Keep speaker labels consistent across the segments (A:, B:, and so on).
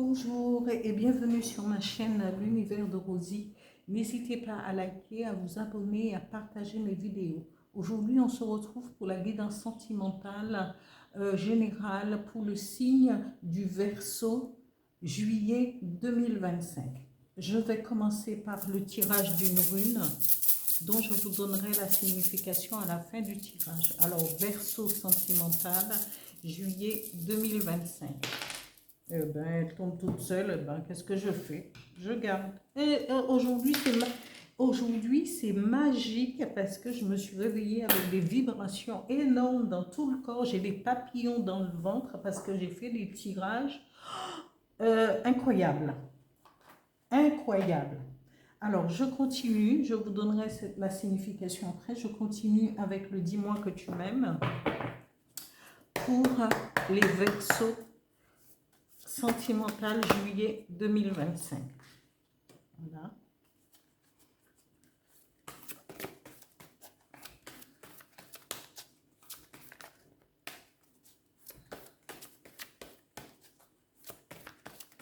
A: Bonjour et bienvenue sur ma chaîne L'Univers de Rosie. N'hésitez pas à liker, à vous abonner et à partager mes vidéos. Aujourd'hui, on se retrouve pour la guidance sentimentale générale pour le signe du Verseau, juillet 2025. Je vais commencer par le tirage d'une rune dont je vous donnerai la signification à la fin du tirage. Alors, Verseau sentimental, juillet 2025. Elle tombe toute seule, qu'est-ce que je fais? Je garde. Et aujourd'hui, c'est magique parce que je me suis réveillée avec des vibrations énormes dans tout le corps. J'ai des papillons dans le ventre parce que j'ai fait des tirages incroyables. Incroyables. Alors, je continue. Je vous donnerai la signification après. Je continue avec le dis-moi que tu m'aimes pour les Verseaux sentimental juillet 2025. Voilà.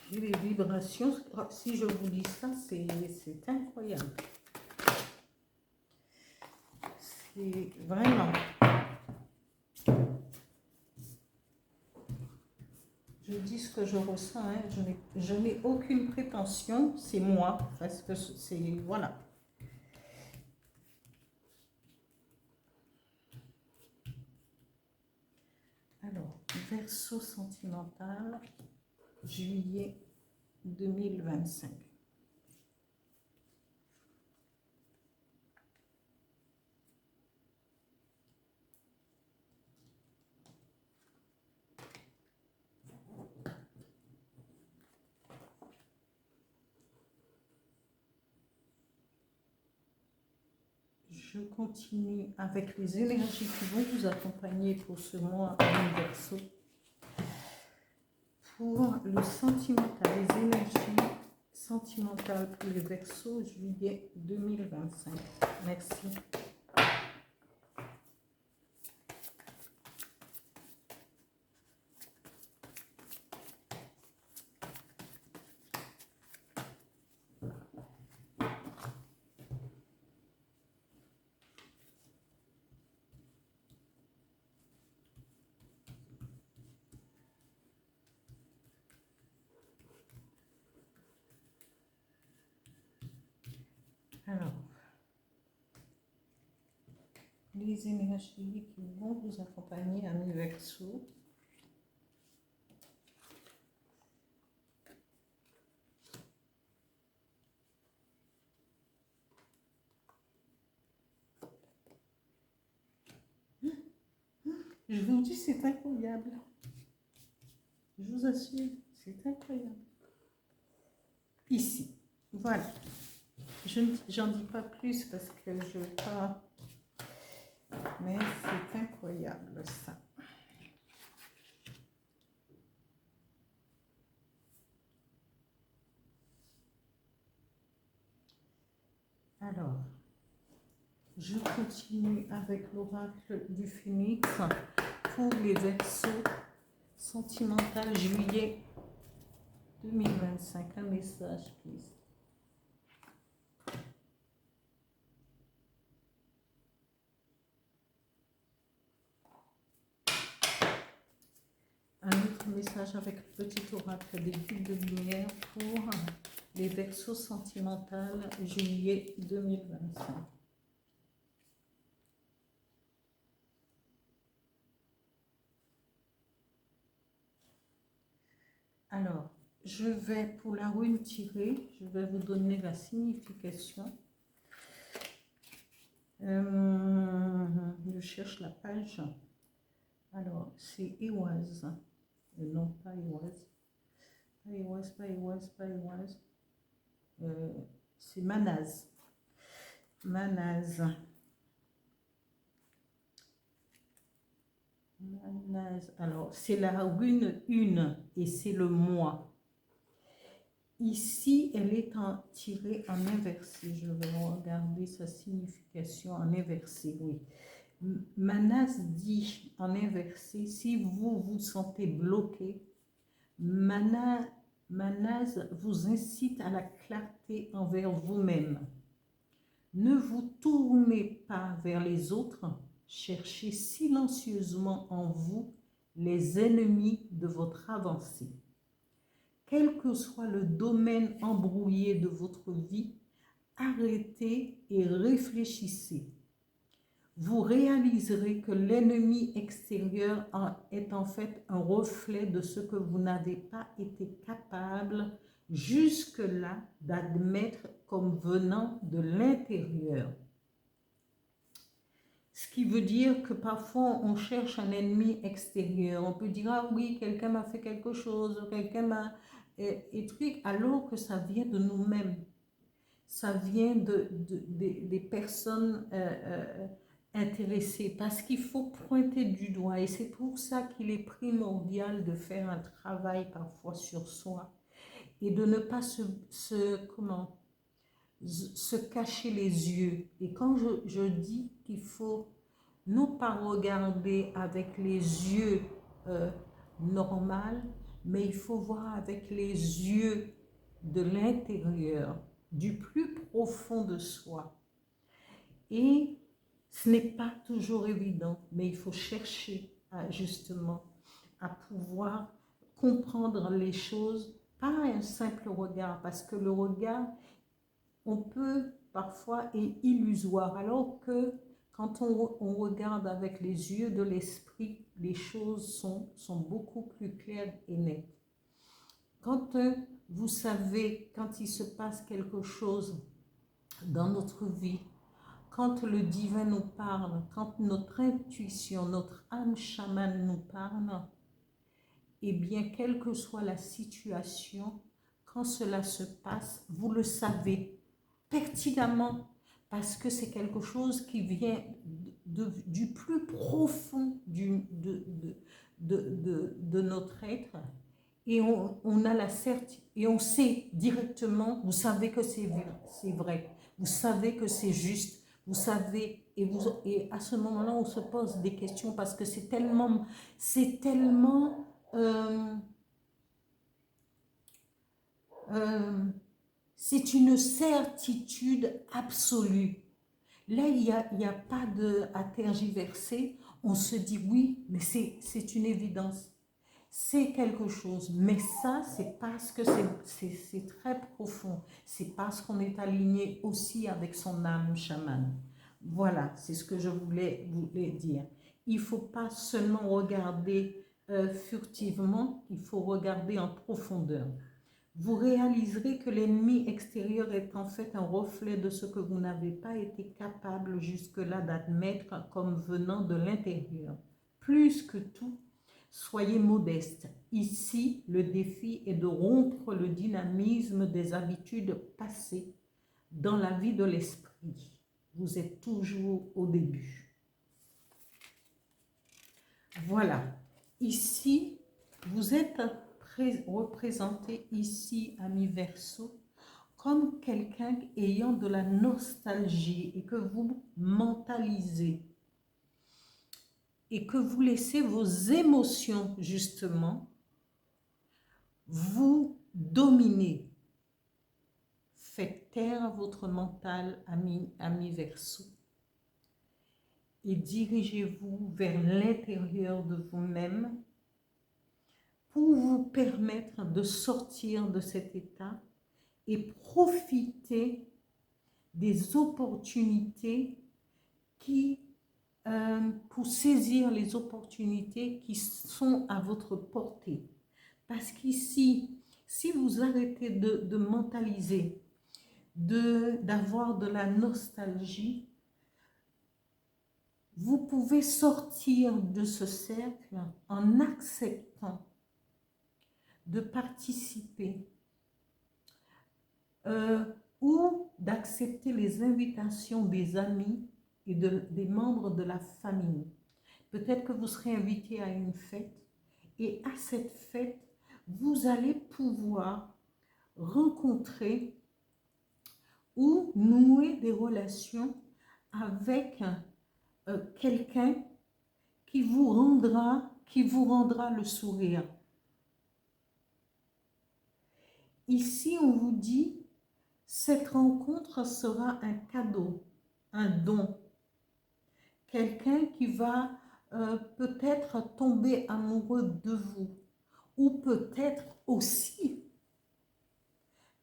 A: J'ai les vibrations. Si je vous dis ça, c'est incroyable. C'est vraiment. Je dis ce que je ressens. Hein. Je n'ai aucune prétention. C'est moi. Parce que c'est. Voilà. Alors, Verseau sentimental, juillet 2025. Je continue avec les énergies qui vont vous accompagner pour ce mois en Verseau. Pour le sentimental, les énergies sentimentales pour les Verseaux, juillet 2025. Merci. Alors, les énergies qui vont vous accompagner à mes Verseaux. Je vous dis, c'est incroyable. Je vous assure, c'est incroyable. Ici, voilà. Je n'en dis pas plus parce que je veux pas... Mais c'est incroyable, ça. Alors, je continue avec l'oracle du Phénix pour les Verseaux sentimental juillet 2025. Un message, please. Un autre message avec le petit oracle des guides de lumière pour les Verseaux sentimental juillet 2025. Alors, je vais pour la rune tirée, je vais vous donner la signification. Je cherche la page. Alors, c'est Éoise. Non, pas Éoise. Pas Éoise, pas Éoise, pas Éoise. C'est Manaz. Manaz. Manaz. Alors, c'est la rune 1 et c'est le mois. Ici, elle est tirée en inversé. Je vais regarder sa signification en inversé, oui. Manaz dit en inversé, si vous vous sentez bloqué, Mana Manase vous incite à la clarté envers vous-même. Ne vous tournez pas vers les autres, cherchez silencieusement en vous les ennemis de votre avancée. Quel que soit le domaine embrouillé de votre vie, arrêtez et réfléchissez. Vous réaliserez que l'ennemi extérieur est en fait un reflet de ce que vous n'avez pas été capable jusque-là d'admettre comme venant de l'intérieur. Ce qui veut dire que parfois on cherche un ennemi extérieur. On peut dire, ah oui, quelqu'un m'a fait quelque chose, quelqu'un m'a... Et truc, alors que ça vient de nous-mêmes. Ça vient des personnes intéressées. Parce qu'il faut pointer du doigt. Et c'est pour ça qu'il est primordial de faire un travail parfois sur soi. Et de ne pas se cacher les yeux. Et quand je dis qu'il faut non pas regarder avec les yeux normaux, mais il faut voir avec les yeux de l'intérieur, du plus profond de soi. Et ce n'est pas toujours évident, mais il faut chercher justement à pouvoir comprendre les choses par un simple regard, parce que le regard, on peut parfois est illusoire, alors que quand on regarde avec les yeux de l'esprit, les choses sont beaucoup plus claires et nettes. Quand vous savez, quand il se passe quelque chose dans notre vie, quand le divin nous parle, quand notre intuition, notre âme chamane nous parle, eh bien, quelle que soit la situation, quand cela se passe, vous le savez pertinemment, parce que c'est quelque chose qui vient du plus profond de notre être, et on a la certitude, et on sait directement, vous savez que c'est vrai, vous savez que c'est juste, vous savez, et à ce moment-là, on se pose des questions, parce que c'est tellement c'est une certitude absolue. Là, il n'y a pas à tergiverser. On se dit oui, mais c'est une évidence. C'est quelque chose. Mais ça, c'est parce que c'est très profond. C'est parce qu'on est aligné aussi avec son âme chamane. Voilà, c'est ce que je voulais dire. Il ne faut pas seulement regarder furtivement, il faut regarder en profondeur. Vous réaliserez que l'ennemi extérieur est en fait un reflet de ce que vous n'avez pas été capable jusque-là d'admettre comme venant de l'intérieur. Plus que tout, soyez modeste. Ici, le défi est de rompre le dynamisme des habitudes passées dans la vie de l'esprit. Vous êtes toujours au début. Voilà. Ici, vous êtes représenté ici, ami Verseau, comme quelqu'un ayant de la nostalgie et que vous mentalisez et que vous laissez vos émotions justement vous dominer. Faites taire votre mental, ami Verseau, et dirigez-vous vers l'intérieur de vous-même pour vous permettre de sortir de cet état et profiter des opportunités pour saisir les opportunités qui sont à votre portée. Parce qu'ici, si vous arrêtez de mentaliser, d'avoir de la nostalgie, vous pouvez sortir de ce cercle en acceptant de participer ou d'accepter les invitations des amis et des membres de la famille. Peut-être que vous serez invité à une fête et à cette fête, vous allez pouvoir rencontrer ou nouer des relations avec quelqu'un qui vous rendra le sourire. ici, on vous dit, cette rencontre sera un cadeau, un don. Quelqu'un qui va peut-être tomber amoureux de vous, ou peut-être aussi,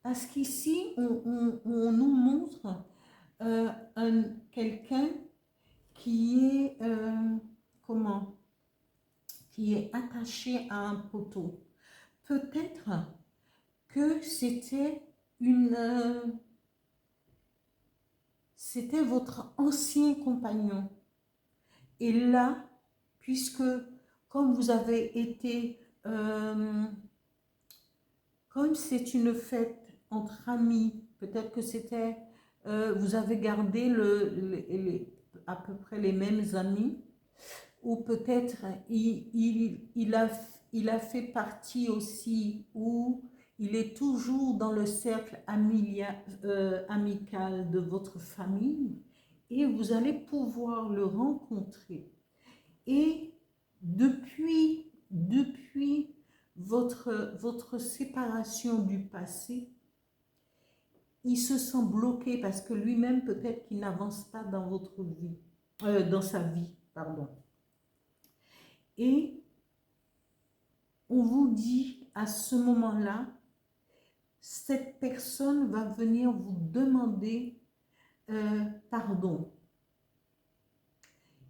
A: parce qu'ici, on nous montre quelqu'un qui est, comment, qui est attaché à un poteau. Peut-être que c'était votre ancien compagnon. Et là, puisque comme vous avez été, comme c'est une fête entre amis, peut-être que c'était, vous avez gardé à peu près les mêmes amis, ou peut-être il a fait partie aussi, ou il est toujours dans le cercle amical de votre famille, et vous allez pouvoir le rencontrer. Et depuis votre séparation du passé, il se sent bloqué parce que lui-même peut-être qu'il n'avance pas dans votre vie, dans sa vie, pardon. Et on vous dit à ce moment-là, cette personne va venir vous demander pardon.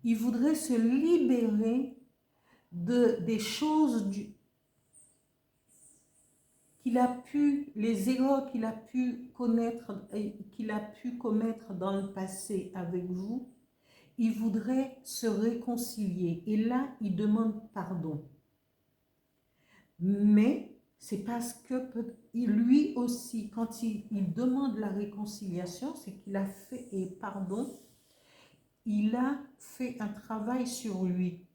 A: Il voudrait se libérer des choses qu'il a pu, les erreurs qu'il a pu connaître, qu'il a pu commettre dans le passé avec vous. Il voudrait se réconcilier et là, il demande pardon. Mais c'est parce que lui aussi, quand il demande la réconciliation, c'est qu'il a fait, et pardon, il a fait un travail sur lui.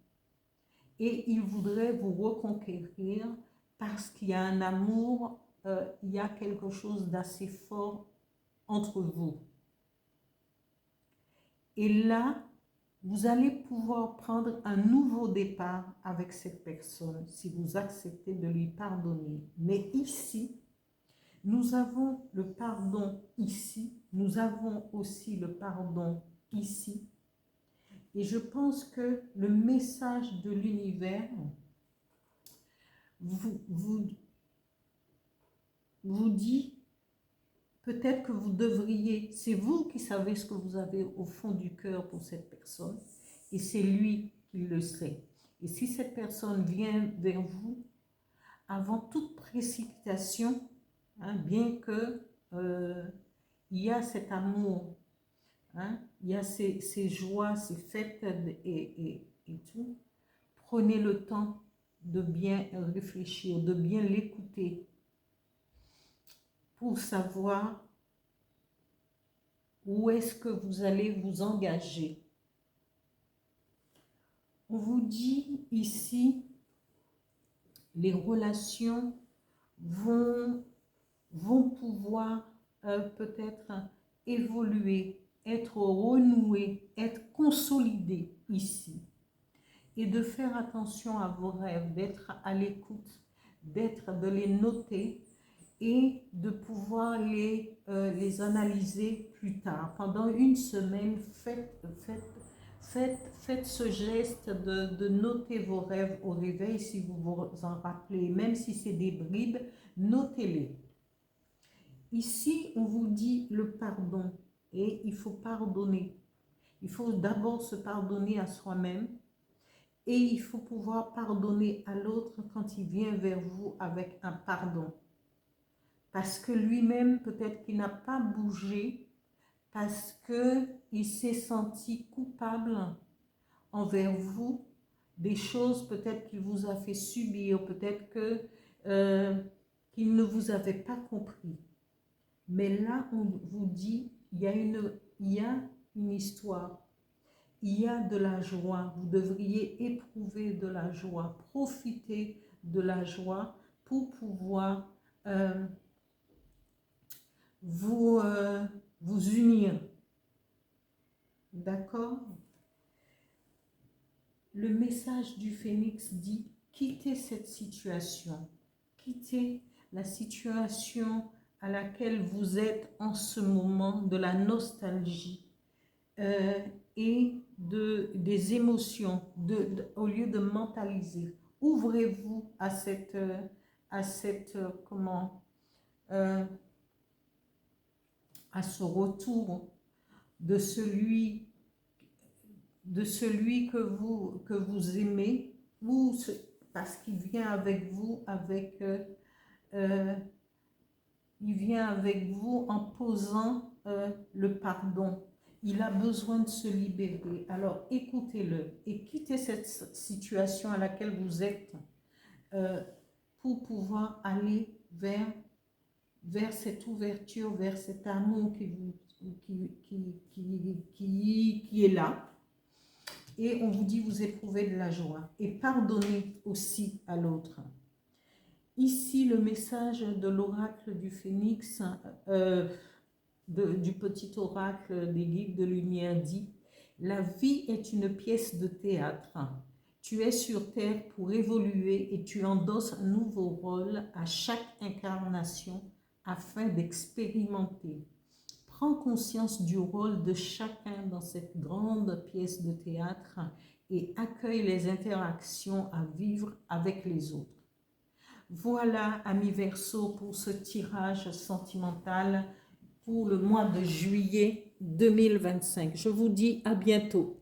A: Et il voudrait vous reconquérir parce qu'il y a un amour, il y a quelque chose d'assez fort entre vous. Et là, vous allez pouvoir prendre un nouveau départ avec cette personne si vous acceptez de lui pardonner. Mais ici, nous avons le pardon ici, nous avons aussi le pardon ici. Et je pense que le message de l'univers vous dit peut-être que vous devriez, c'est vous qui savez ce que vous avez au fond du cœur pour cette personne, et c'est lui qui le sait. Et si cette personne vient vers vous, avant toute précipitation, hein, bien que il y a cet amour, hein, il y a ces joies, ces fêtes et tout, prenez le temps de bien réfléchir, de bien l'écouter pour savoir où est-ce que vous allez vous engager. On vous dit ici, les relations vont pouvoir peut-être évoluer, être renouées, être consolidées ici. Et de faire attention à vos rêves, d'être à l'écoute, de les noter et de pouvoir les analyser plus tard. Pendant une semaine, faites ce geste de noter vos rêves au réveil si vous vous en rappelez. Même si c'est des bribes, notez-les. Ici, on vous dit le pardon et il faut pardonner. Il faut d'abord se pardonner à soi-même et il faut pouvoir pardonner à l'autre quand il vient vers vous avec un pardon. Parce que lui-même, peut-être qu'il n'a pas bougé, parce qu'il s'est senti coupable envers vous, des choses peut-être qu'il vous a fait subir, peut-être qu'il ne vous avait pas compris. Mais là, on vous dit, il y a une histoire, il y a de la joie, vous devriez éprouver de la joie, profiter de la joie pour pouvoir vous unir. D'accord? Le message du phénix dit, quittez cette situation, quittez, la situation à laquelle vous êtes en ce moment, de la nostalgie et des émotions, au lieu de mentaliser. Ouvrez-vous à à ce retour de celui que vous aimez, ou parce qu'il vient avec vous, il vient avec vous en posant le pardon. Il a besoin de se libérer. Alors écoutez-le et quittez cette situation à laquelle vous êtes pour pouvoir aller vers cette ouverture, vers cet amour qui est là. Et on vous dit, vous éprouvez de la joie. Et pardonnez aussi à l'autre. Ici, le message de l'oracle du Phénix, du petit oracle des guides de lumière dit, la vie est une pièce de théâtre. Tu es sur terre pour évoluer et tu endosses un nouveau rôle à chaque incarnation afin d'expérimenter. Prends conscience du rôle de chacun dans cette grande pièce de théâtre et accueille les interactions à vivre avec les autres. Voilà, amis Verseau, pour ce tirage sentimental pour le mois de juillet 2025. Je vous dis à bientôt.